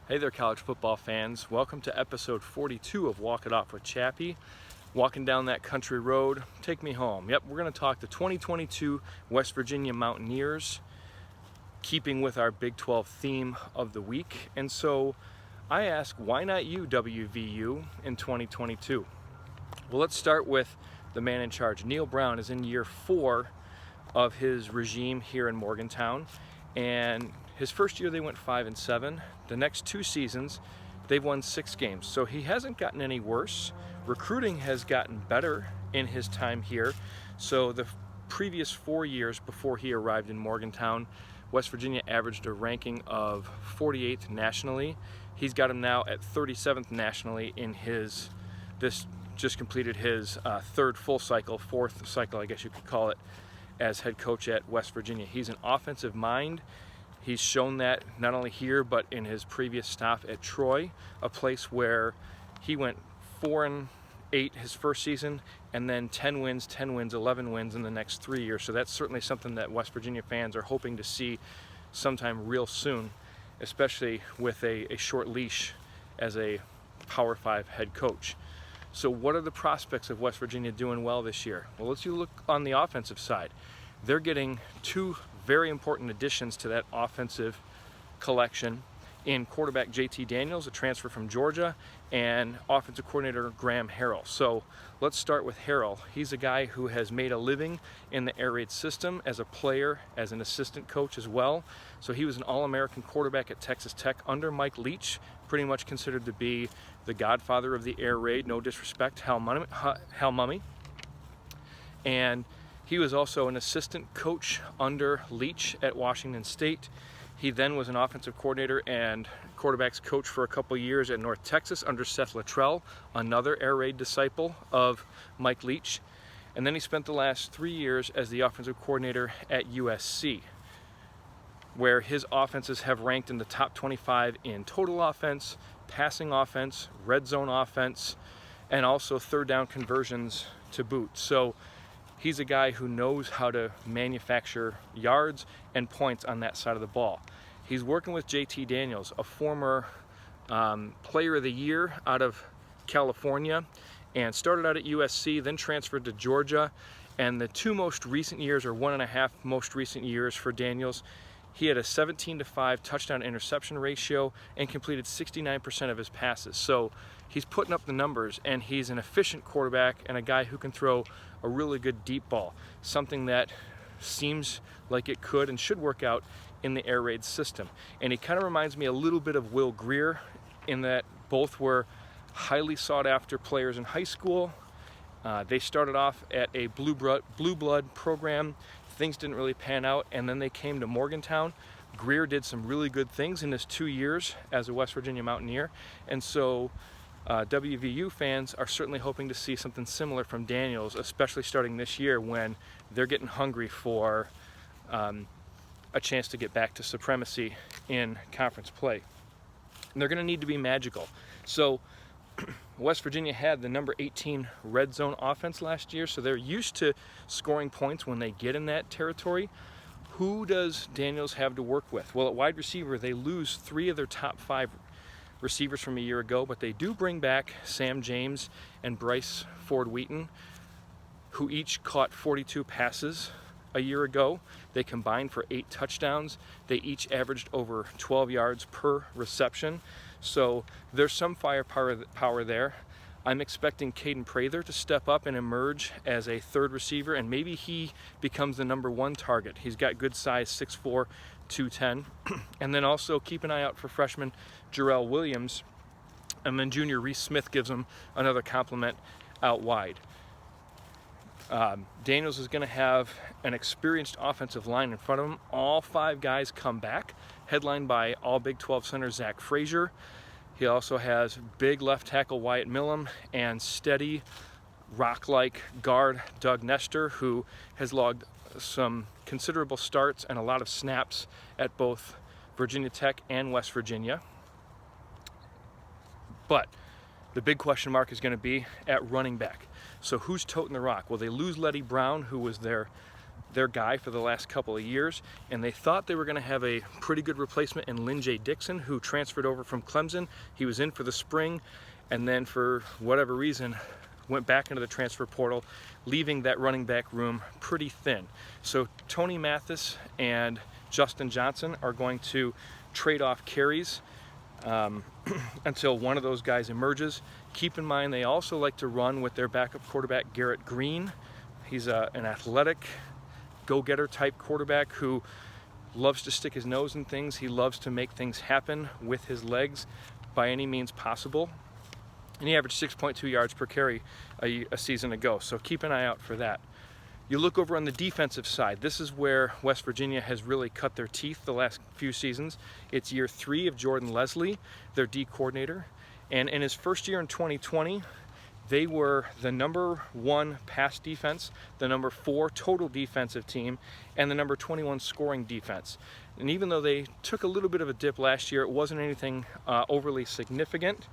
Hey there, college football fans. Welcome to episode 42 of Walk It Off with Chappy. Walking down that country road, take me home. Yep, we're going to talk the 2022 West Virginia Mountaineers, keeping with our Big 12 theme of the week. And so I ask, why not you, WVU, in 2022? Well, let's start with the man in charge. Neal Brown is in year 4 of his regime here in Morgantown, and his first year they went 5-7. The next 2 seasons they've won 6 games, so he hasn't gotten any worse. Recruiting has gotten better in his time here. So the previous 4 years before he arrived in Morgantown, West Virginia averaged a ranking of 48th nationally. He's got him now at 37th nationally in his just completed his 4th cycle, I guess you could call it, as head coach at West Virginia. He's an offensive mind. He's shown that not only here, but in his previous stop at Troy, a place where he went 4-8 his first season, and then 10 wins, 11 wins in the next 3 years. So that's certainly something that West Virginia fans are hoping to see sometime real soon, especially with a short leash as a Power 5 head coach. So what are the prospects of West Virginia doing well this year? Well, let's look on the offensive side. They're getting 2 very important additions to that offensive collection in quarterback JT Daniels, a transfer from Georgia, and offensive coordinator Graham Harrell. So let's start with Harrell. He's a guy who has made a living in the air raid system as a player, as an assistant coach as well. So he was an All-American quarterback at Texas Tech under Mike Leach, pretty much considered to be the godfather of the air raid, no disrespect, Hal Mummy. And he was also an assistant coach under Leach at Washington State. He then was an offensive coordinator and quarterbacks coach for a couple years at North Texas under Seth Luttrell, another air raid disciple of Mike Leach. And then he spent the last 3 years as the offensive coordinator at USC, where his offenses have ranked in the top 25 in total offense, passing offense, red zone offense, and also third down conversions to boot. So he's a guy who knows how to manufacture yards and points on that side of the ball. He's working with JT Daniels, a former player of the year out of California, and started out at USC, then transferred to Georgia. And the 2 most recent years, or 1.5 most recent years for Daniels, he had a 17-5 touchdown interception ratio and completed 69% of his passes. So he's putting up the numbers, and he's an efficient quarterback and a guy who can throw a really good deep ball, something that seems like it could and should work out in the air raid system. And he kind of reminds me a little bit of Will Grier in that both were highly sought after players in high school. They started off at a blue blood program. Things didn't really pan out, and then they came to Morgantown. Grier did some really good things in his 2 years as a West Virginia Mountaineer, and so WVU fans are certainly hoping to see something similar from Daniels, especially starting this year when they're getting hungry for a chance to get back to supremacy in conference play. And they're going to need to be magical. So West Virginia had the number 18 red zone offense last year, so they're used to scoring points when they get in that territory. Who does Daniels have to work with? Well, at wide receiver, they lose 3 of their top 5 receivers from a year ago, but they do bring back Sam James and Bryce Ford-Wheaton, who each caught 42 passes a year ago. They combined for 8 touchdowns. They each averaged over 12 yards per reception. So there's some firepower there. I'm expecting Caden Prather to step up and emerge as a 3rd receiver, and maybe he becomes the number 1 target. He's got good size, 6'4", 210. And then also keep an eye out for freshman Jarrell Williams, and then junior Reese Smith gives him another compliment out wide. Daniels is going to have an experienced offensive line in front of him. All 5 guys come back, headlined by all Big 12 center Zach Frazier. He also has big left tackle Wyatt Millam and steady rock-like guard Doug Nestor, who has logged some considerable starts and a lot of snaps at both Virginia Tech and West Virginia. But the big question mark is going to be at running back. So who's toting the rock? Well, they lose Letty Brown, who was their their guy for the last couple of years, and they thought they were going to have a pretty good replacement in Lynn J. Dixon, who transferred over from Clemson. He was in for the spring, and then for whatever reason went back into the transfer portal, leaving that running back room pretty thin. So Tony Mathis and Justin Johnson are going to trade off carries until one of those guys emerges. Keep in mind, they also like to run with their backup quarterback, Garrett Green. He's an athletic, go-getter type quarterback who loves to stick his nose in things. He loves to make things happen with his legs by any means possible. And he averaged 6.2 yards per carry a season ago, so keep an eye out for that. You look over on the defensive side. This is where West Virginia has really cut their teeth the last few seasons. It's year 3 of Jordan Leslie, their D coordinator. And in his first year in 2020, they were the number 1 pass defense, the number 4 total defensive team, and the number 21 scoring defense. And even though they took a little bit of a dip last year, it wasn't anything overly significant.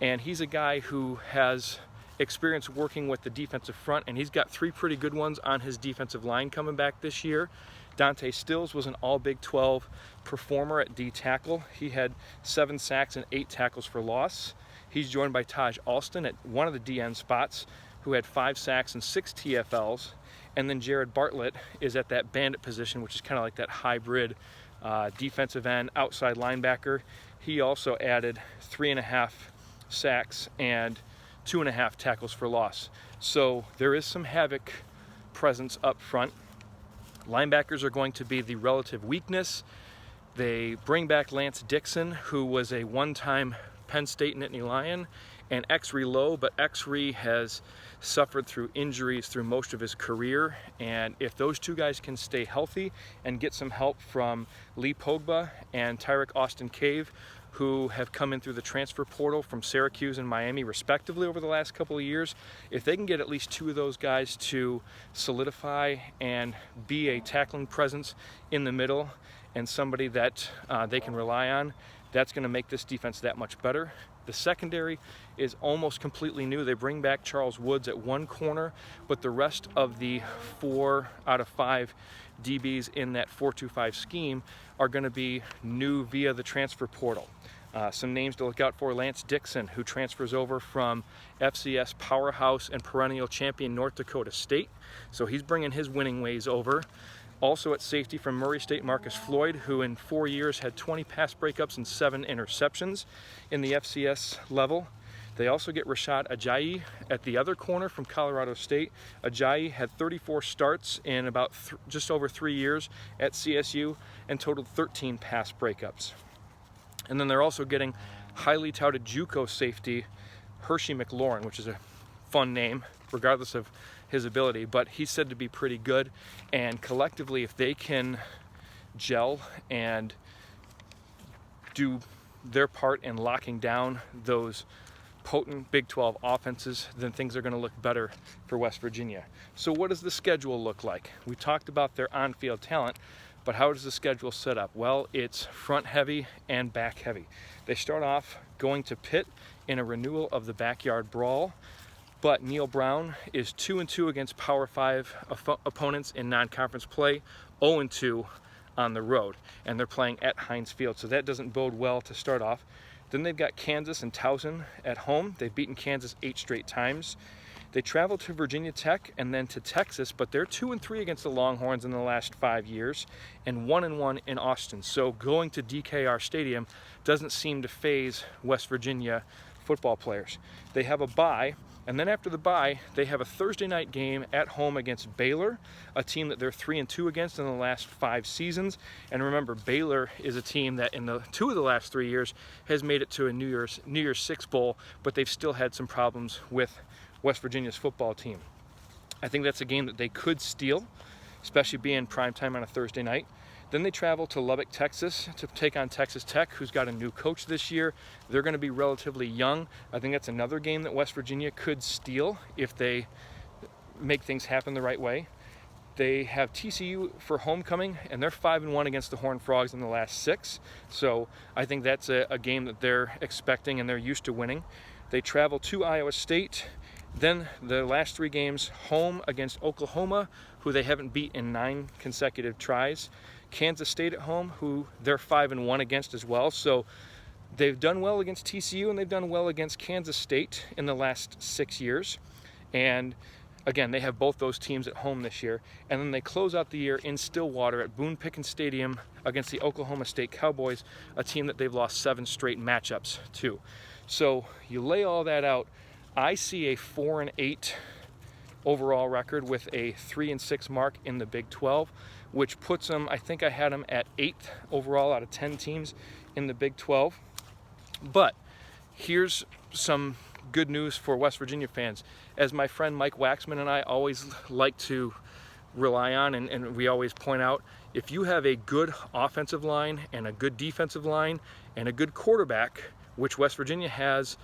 And he's a guy who has experience working with the defensive front, and he's got 3 pretty good ones on his defensive line coming back this year. Dante Stills was an all Big 12 performer at D tackle. He had 7 sacks and 8 tackles for loss. He's joined by Taj Alston at one of the DN spots, who had 5 sacks and 6 TFLs. And then Jared Bartlett is at that bandit position, which is kind of like that hybrid defensive end outside linebacker. He also added 3.5 sacks and 2.5 tackles for loss. So there is some havoc presence up front. Linebackers are going to be the relative weakness. They bring back Lance Dixon, who was a one-time Penn State Nittany Lion and ex-Relo, but ex-Re has suffered through injuries through most of his career. And if those 2 guys can stay healthy and get some help from Lee Pogba and Tyrick Austin Cave, who have come in through the transfer portal from Syracuse and Miami respectively over the last couple of years, if they can get at least 2 of those guys to solidify and be a tackling presence in the middle and somebody that they can rely on, that's going to make this defense that much better. The secondary is almost completely new. They bring back Charles Woods at one corner, but the rest of the 4 out of 5 DBs in that 4-2-5 scheme are going to be new via the transfer portal. Some names to look out for: Lance Dixon, who transfers over from FCS powerhouse and perennial champion North Dakota State. So he's bringing his winning ways over. Also at safety from Murray State, Marcus Floyd, who in 4 years had 20 pass breakups and 7 interceptions in the FCS level. They also get Rashad Ajayi at the other corner from Colorado State. Ajayi had 34 starts in about just over 3 years at CSU and totaled 13 pass breakups. And then they're also getting highly touted JUCO safety Hershey McLaurin, which is a fun name regardless of his ability, but he's said to be pretty good. And collectively, if they can gel and do their part in locking down those potent Big 12 offenses, then things are going to look better for West Virginia. So what does the schedule look like? We talked about their on-field talent, but how does the schedule set up? Well, it's front heavy and back heavy. They start off going to Pitt in a renewal of the Backyard Brawl, but Neal Brown is 2-2 against Power 5 opponents in non-conference play, 0-2 on the road, and they're playing at Heinz Field, so that doesn't bode well to start off. Then they've got Kansas and Towson at home. They've beaten Kansas 8 straight times. They travel to Virginia Tech and then to Texas, but they're 2-3 against the Longhorns in the last 5 years and 1-1 in Austin. So going to DKR Stadium doesn't seem to faze West Virginia football players. They have a bye, and then after the bye, they have a Thursday night game at home against Baylor, a team that they're 3-2 against in the last 5 seasons. And remember, Baylor is a team that in the 2 of the last 3 years has made it to a New Year's Six Bowl, but they've still had some problems with West Virginia's football team. I think that's a game that they could steal, especially being primetime on a Thursday night. Then they travel to Lubbock, Texas to take on Texas Tech, who's got a new coach this year. They're going to be relatively young. I think that's another game that West Virginia could steal if they make things happen the right way. They have TCU for homecoming, and they're 5-1 against the Horned Frogs in the last 6. So I think that's a game that they're expecting and they're used to winning. They travel to Iowa State, Then the last 3 games, home against Oklahoma, who they haven't beat in 9 consecutive tries. Kansas State at home, who they're 5-1 against as well. So they've done well against TCU and they've done well against Kansas State in the last 6 years. And again, they have both those teams at home this year. And then they close out the year in Stillwater at Boone Pickens Stadium against the Oklahoma State Cowboys, a team that they've lost 7 straight matchups to. So you lay all that out, I see a 4-8 overall record with a 3-6 mark in the Big 12, which puts them, I think I had them at 8th overall out of 10 teams in the Big 12. But here's some good news for West Virginia fans. As my friend Mike Waxman and I always like to rely on, and we always point out, if you have a good offensive line and a good defensive line and a good quarterback, which West Virginia has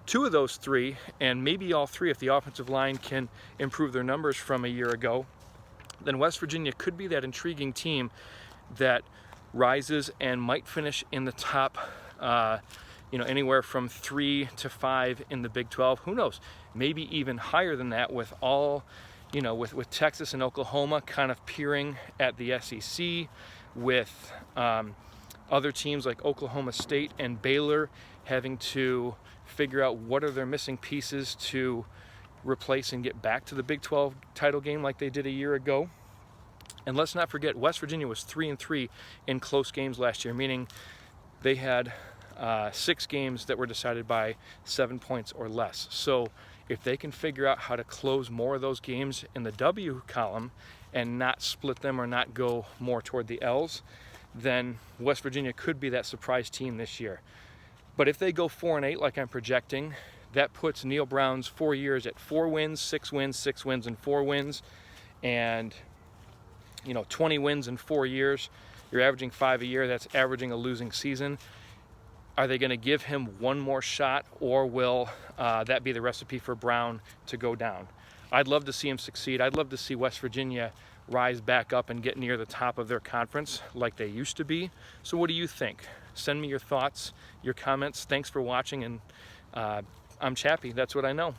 2 of those 3, and maybe all 3 if the offensive line can improve their numbers from a year ago, then West Virginia could be that intriguing team that rises and might finish in the top, anywhere from 3 to 5 in the Big 12. Who knows? Maybe even higher than that with all, with Texas and Oklahoma kind of peering at the SEC, with other teams like Oklahoma State and Baylor having to figure out what are their missing pieces to replace and get back to the Big 12 title game like they did a year ago. And let's not forget, West Virginia was 3-3 in close games last year, meaning they had 6 games that were decided by 7 points or less. So if they can figure out how to close more of those games in the W column and not split them or not go more toward the L's, then West Virginia could be that surprise team this year. But if they go 4-8 like I'm projecting, that puts Neal Brown's 4 years at 4 wins, 6 wins, 6 wins, and 4 wins. And 20 wins in 4 years. You're averaging 5 a year. That's averaging a losing season. Are they going to give him one more shot, or will that be the recipe for Brown to go down? I'd love to see him succeed. I'd love to see West Virginia rise back up and get near the top of their conference like they used to be. So what do you think? Send me your thoughts, your comments. Thanks for watching, and I'm Chappy. That's what I know.